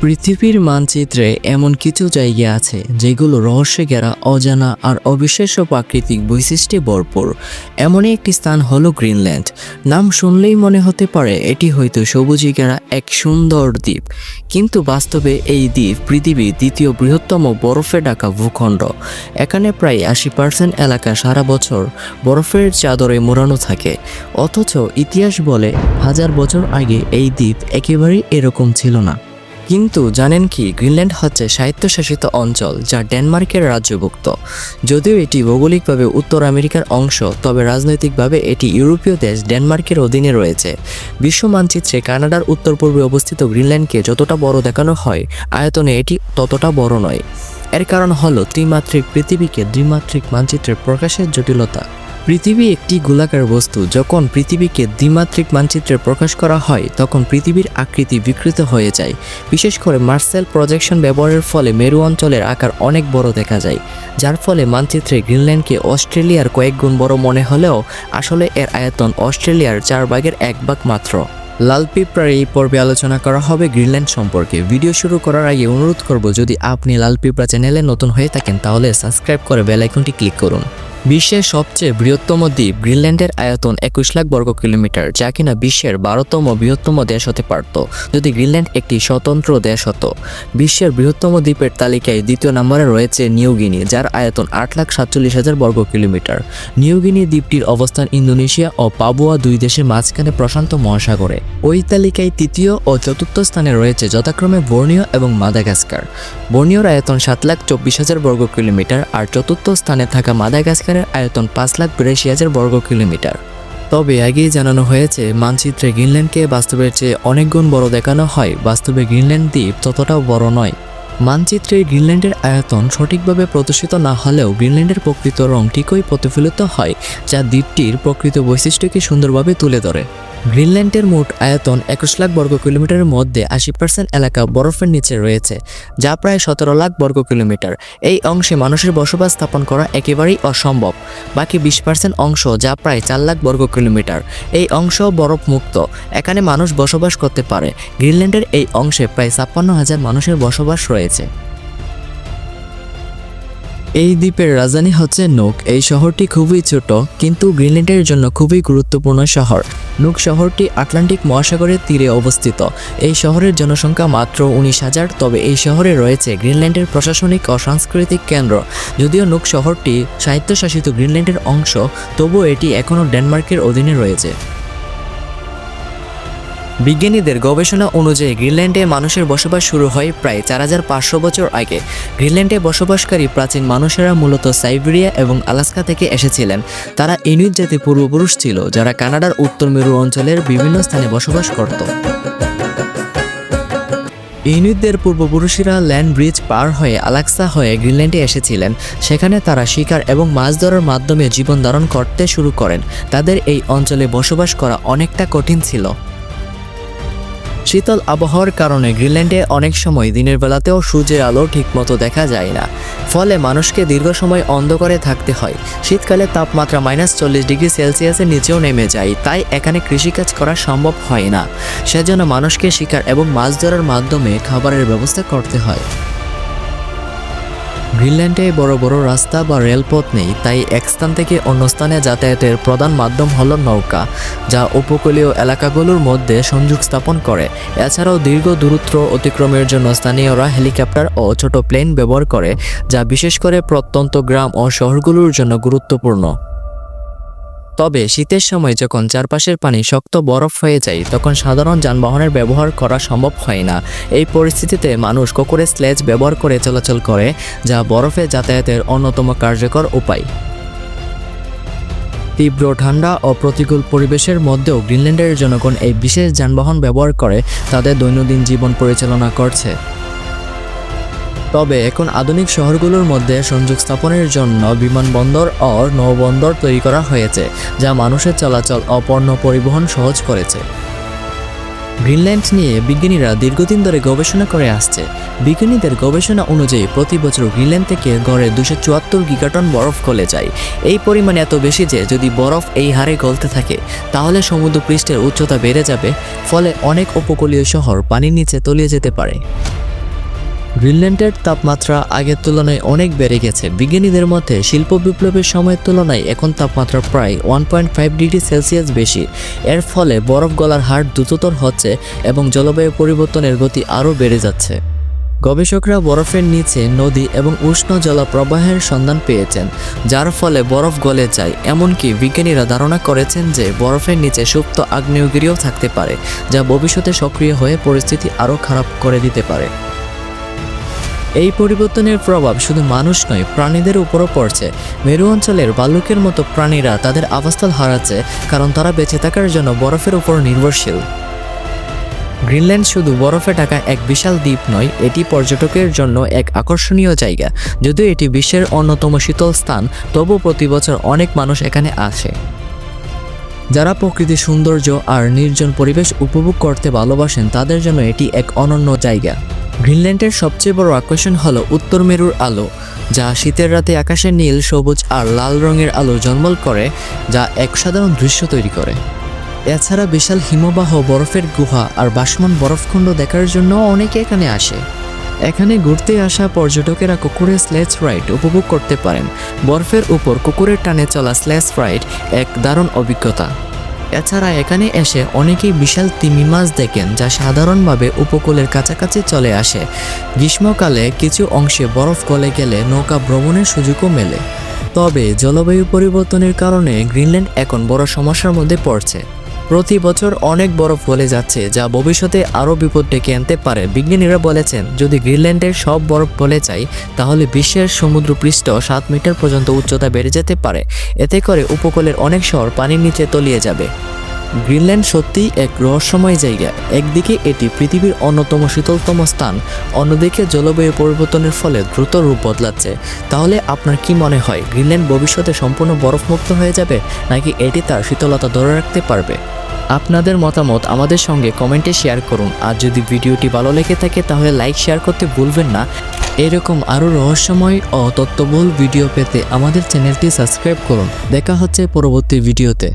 পৃথিবীর মানচিত্রে এমন কিছু জায়গা আছে যেগুলো রহস্যে ঘেরা, অজানা আর অবিশ্বাস্য প্রাকৃতিক বৈশিষ্ট্যে ভরপুর। এমনই একটি স্থান হলো গ্রিনল্যান্ড। নাম শুনলেই মনে হতে পারে এটি হয়তো সবুজে ঘেরা এক সুন্দর দ্বীপ, কিন্তু বাস্তবে এই দ্বীপ পৃথিবীর দ্বিতীয় বৃহত্তম বরফে ঢাকা ভূখণ্ড। এখানে প্রায় 80% এলাকা সারা বছর বরফের চাদরে মোড়ানো থাকে, অথচ ইতিহাস বলে 1000 বছর আগে এই দ্বীপ একেবারেই এরকম ছিল না। কিন্তু জানেন কি, গ্রিনল্যান্ড হচ্ছে স্বায়ত্তশাসিত অঞ্চল যা ডেনমার্কের রাজ্যভুক্ত। যদিও এটি ভৌগোলিকভাবে উত্তর আমেরিকার অংশ, তবে রাজনৈতিকভাবে এটি ইউরোপীয় দেশ ডেনমার্কের অধীনে রয়েছে। বিশ্ব মানচিত্রে কানাডার উত্তর পূর্বে অবস্থিত গ্রিনল্যান্ডকে যতটা বড় দেখানো হয়, আয়তনে এটি ততটা বড় নয়। এর কারণ হলো ত্রিমাত্রিক পৃথিবীকে দ্বিমাত্রিক মানচিত্রে প্রকাশের জটিলতা। পৃথিবী একটি গোলাকার বস্তু। যখন পৃথিবীকে দ্বিমাত্রিক মানচিত্রে প্রকাশ করা হয়, তখন পৃথিবীর আকৃতি বিকৃত হয়ে যায়। বিশেষ করে মার্সেল প্রজেকশন ব্যবহারের ফলে মেরু অঞ্চলের আকার অনেক বড় দেখা যায়, যার ফলে মানচিত্রে গ্রিনল্যান্ডকে অস্ট্রেলিয়ার কয়েক গুণ বড় মনে হলেও আসলে এর আয়তন অস্ট্রেলিয়ার 4 ভাগের 1 ভাগ মাত্র। লাল পিঁপড়ার এই পর্বে আলোচনা করা হবে গ্রিনল্যান্ড সম্পর্কে। ভিডিও শুরু করার আগে অনুরোধ করব, যদি আপনি লাল পিঁপড়া চ্যানেলে নতুন হয়ে থাকেন তাহলে সাবস্ক্রাইব করে বেল আইকনটি ক্লিক করুন। বিশ্বের সবচেয়ে বৃহত্তম দ্বীপ গ্রিনল্যান্ডের আয়তন 21 লাখ বর্গ কিলোমিটার, যা কিনা বিশ্বের 12তম বৃহত্তম দেশ হতে পারত যদি গ্রিনল্যান্ড একটি স্বতন্ত্র দেশ হতো। বিশ্বের বৃহত্তম দ্বীপের তালিকায় দ্বিতীয় নম্বরে রয়েছে নিউগিনি, যার আয়তন 8,47,000 বর্গ কিলোমিটার। নিউগিনি দ্বীপটির অবস্থান ইন্দোনেশিয়া ও পাপুয়া দুই দেশের মাঝখানে প্রশান্ত মহাসাগরে। ওই তালিকায় তৃতীয় ও চতুর্থ স্থানে রয়েছে যথাক্রমে বর্নিও এবং মাদাগাস্কার। বর্নিওর আয়তন 7,24,000 বর্গ কিলোমিটার, আর চতুর্থ স্থানে থাকা মাদাগাস্কার আয়তন 5,82,000 বর্গ কিলোমিটার। তবে আগেই জানানো হয়েছে, মানচিত্রে গ্রিনল্যান্ডকে বাস্তবের চেয়ে অনেক গুণ বড় দেখানো হয়। বাস্তবে গ্রিনল্যান্ড দ্বীপ ততটাও বড় নয়। মানচিত্রে গ্রিনল্যান্ডের আয়তন সঠিকভাবে প্রদর্শিত না হলেও গ্রিনল্যান্ডের প্রকৃত রং ঠিকই প্রতিফলিত হয়, যা দ্বীপটির প্রকৃত বৈশিষ্ট্যকে সুন্দরভাবে তুলে ধরে। গ্রিনল্যান্ডের মোট আয়তন 21 লাখ বর্গ কিলোমিটারের মধ্যে 80% এলাকা বরফের নিচে রয়েছে, যা প্রায় 17 লাখ বর্গ কিলোমিটার। এই অংশে মানুষের বসবাস স্থাপন করা একেবারেই অসম্ভব। বাকি 20% অংশ, যা প্রায় 4 লাখ বর্গ কিলোমিটার, এই অংশ বরফ মুক্ত। এখানে মানুষ বসবাস করতে পারে। গ্রিনল্যান্ডের এই অংশে প্রায় 56,000 মানুষের বসবাস রয়েছে। এই দ্বীপের রাজধানী হচ্ছে নুক। এই শহরটি খুবই ছোট, কিন্তু গ্রিনল্যান্ডের জন্য খুবই গুরুত্বপূর্ণ শহর। নুক শহরটি আটলান্টিক মহাসাগরের তীরে অবস্থিত। এই শহরের জনসংখ্যা মাত্র 19,000, তবে এই শহরে রয়েছে গ্রিনল্যান্ডের প্রশাসনিক ও সাংস্কৃতিক কেন্দ্র। যদিও নুক শহরটি স্বায়ত্তশাসিত গ্রিনল্যান্ডের অংশ, তবুও এটি এখনও ডেনমার্কের অধীনে রয়েছে। বিজ্ঞানীদের গবেষণা অনুযায়ী গ্রিনল্যান্ডে মানুষের বসবাস শুরু হয় প্রায় 4,500 বছর আগে। গ্রিনল্যান্ডে বসবাসকারী প্রাচীন মানুষেরা মূলত সাইবেরিয়া এবং আলাস্কা থেকে এসেছিলেন। তারা ইনুইট জাতির পূর্বপুরুষ ছিল, যারা কানাডার উত্তর মেরু অঞ্চলের বিভিন্ন স্থানে বসবাস করত। ইনুইটদের পূর্বপুরুষেরা ল্যান্ড ব্রিজ পার হয়ে আলাস্কা হয়ে গ্রিনল্যান্ডে এসেছিলেন। সেখানে তারা শিকার এবং মাছ ধরার মাধ্যমে জীবন ধারণ করতে শুরু করেন। তাদের এই অঞ্চলে বসবাস করা অনেকটা কঠিন ছিল। শীতল আবহাওয়ার কারণে গ্রিনল্যান্ডে অনেক সময় দিনের বেলাতেও সূর্যের আলো ঠিকমতো দেখা যায় না, ফলে মানুষকে দীর্ঘ সময় অন্ধকারে থাকতে হয়। শীতকালে তাপমাত্রা -40 ডিগ্রি সেলসিয়াসের নিচেও নেমে যায়, তাই এখানে কৃষিকাজ করা সম্ভব হয় না। সেজন্য মানুষকে শিকার এবং মাছ ধরার মাধ্যমে খাবারের ব্যবস্থা করতে হয়। গ্রিনল্যান্ডে বড় বড় রাস্তা বা রেলপথ নেই, তাই এক স্থান থেকে অন্য স্থানে যাতায়াতের প্রধান মাধ্যম হলো নৌকা, যা উপকূলীয় এলাকাগুলোর মধ্যে সংযোগ স্থাপন করে। এছাড়াও দীর্ঘ দূরত্ব অতিক্রমের জন্য স্থানীয়রা হেলিকপ্টার ও ছোট প্লেন ব্যবহার করে, যা বিশেষ করে প্রত্যন্ত গ্রাম ও শহরগুলোর জন্য গুরুত্বপূর্ণ। তবে শীতের সময় যখন চারপাশের পানি শক্ত বরফ হয়ে যায়, তখন সাধারণ যানবাহনের ব্যবহার করা সম্ভব হয় না। এই পরিস্থিতিতে মানুষ কোকোরে স্লেজ ব্যবহার করে চলাচল করে, যা বরফে যাতায়াতের অন্যতম কার্যকর উপায়। তীব্র ঠান্ডা ও প্রতিকূল পরিবেশের মধ্যেও গ্রিনল্যান্ডের জনগণ এই বিশেষ যানবাহন ব্যবহার করে তাদের দৈনন্দিন জীবন পরিচালনা করছে। তবে এখন আধুনিক শহরগুলোর মধ্যে সংযোগ স্থাপনের জন্য বিমানবন্দর ও নৌবন্দর তৈরি করা হয়েছে, যা মানুষের চলাচল ও পণ্য পরিবহন সহজ করেছে। গ্রিনল্যান্ড নিয়ে বিজ্ঞানীরা দীর্ঘদিন ধরে গবেষণা করে আসছে। বিজ্ঞানীদের গবেষণা অনুযায়ী প্রতি বছর গ্রিনল্যান্ড থেকে গড়ে 274 গিগাটন বরফ গলে যায়। এই পরিমাণ এত বেশি যে যদি বরফ এই হারে গলতে থাকে, তাহলে সমুদ্রপৃষ্ঠের উচ্চতা বেড়ে যাবে, ফলে অনেক উপকূলীয় শহর পানির নিচে তলিয়ে যেতে পারে। গ্রিনল্যান্ডের তাপমাত্রা আগের তুলনায় অনেক বেড়ে গেছে। বিজ্ঞানীদের মতে শিল্প বিপ্লবের সময়ের তুলনায় এখন তাপমাত্রা প্রায় 1.5 ডিগ্রি সেলসিয়াস বেশি। এর ফলে বরফ গলার হার দ্রুততর হচ্ছে এবং জলবায়ু পরিবর্তনের গতি আরও বেড়ে যাচ্ছে। গবেষকরা বরফের নিচে নদী এবং উষ্ণ জলপ্রবাহের সন্ধান পেয়েছেন, যার ফলে বরফ গলে যায়। এমনকি বিজ্ঞানীরা ধারণা করেছেন যে বরফের নিচে সুপ্ত আগ্নেয়গিরিও থাকতে পারে, যা ভবিষ্যতে সক্রিয় হয়ে পরিস্থিতি আরও খারাপ করে দিতে পারে। এই পরিবর্তনের প্রভাব শুধু মানুষ নয়, প্রাণীদের উপরও পড়ছে। মেরু অঞ্চলের ভাল্লুকের মতো প্রাণীরা তাদের আবাসস্থল হারাচ্ছে, কারণ তারা বেঁচে থাকার জন্য বরফের উপর নির্ভরশীল। গ্রিনল্যান্ড শুধু বরফে ঢাকা এক বিশাল দ্বীপ নয়, এটি পর্যটকের জন্য এক আকর্ষণীয় জায়গা। যদিও এটি বিশ্বের অন্যতম শীতল স্থান, তবু প্রতি বছর অনেক মানুষ এখানে আসে। যারা প্রকৃতির সৌন্দর্য আর নির্জন পরিবেশ উপভোগ করতে ভালোবাসেন তাদের জন্য এটি এক অনন্য জায়গা। গ্রিনল্যান্ডের সবচেয়ে বড় আকর্ষণ হলো উত্তর মেরুর আলো, যা শীতের রাতে আকাশে নীল, সবুজ আর লাল রঙের আলো ঝলমল করে, যা এক সাধারণ দৃশ্য তৈরি করে। এছাড়া বিশাল হিমবাহ, বরফের গুহা আর ভাসমান বরফখণ্ড দেখার জন্য অনেকে এখানে আসে। এখানে ঘুরতে আসা পর্যটকেরা কুকুরে স্লেজ রাইড উপভোগ করতে পারেন। বরফের উপর কুকুরের টানে চলা স্লেজ রাইড এক দারুণ অভিজ্ঞতা। এছাড়া এখানে এসে অনেকেই বিশাল তিমি মাছ দেখেন, যা সাধারণভাবে উপকূলের কাছাকাছি চলে আসে। গ্রীষ্মকালে কিছু অংশে বরফ গলে গেলে নৌকা ভ্রমণের সুযোগও মেলে। তবে জলবায়ু পরিবর্তনের কারণে গ্রিনল্যান্ড এখন বড় সমস্যার মধ্যে পড়ছে। প্রতি বছর অনেক বরফ গলে যাচ্ছে, যা ভবিষ্যতে আরও বিপদ ডেকে আনতে পারে। বিজ্ঞানীরা বলেছেন, যদি গ্রিনল্যান্ডের সব বরফ গলে যায় তাহলে বিশ্বের সমুদ্রপৃষ্ঠ 7 মিটার পর্যন্ত উচ্চতা বেড়ে যেতে পারে। এতে করে উপকূলের অনেক শহর পানির নিচে তলিয়ে যাবে। গ্রিনল্যান্ড সত্যিই এক রহস্যময় জায়গা। একদিকে এটি পৃথিবীর অন্যতম শীতলতম স্থান, অন্যদিকে জলবায়ু পরিবর্তনের ফলে দ্রুত রূপ বদলাচ্ছে। তাহলে আপনার কি মনে হয়, গ্রিনল্যান্ড ভবিষ্যতে সম্পূর্ণ বরফমুক্ত হয়ে যাবে, নাকি এটি তার শীতলতা ধরে রাখতে পারবে? আপনাদের মতামত আমাদের সঙ্গে কমেন্টে শেয়ার করুন। আর যদি ভিডিওটি ভালো লেগে থাকে তাহলে লাইক, শেয়ার করতে ভুলবেন না। এরকম আরও রহস্যময় ও তথ্যবহুল ভিডিও পেতে আমাদের চ্যানেলটি সাবস্ক্রাইব করুন। দেখা হচ্ছে পরবর্তী ভিডিওতে।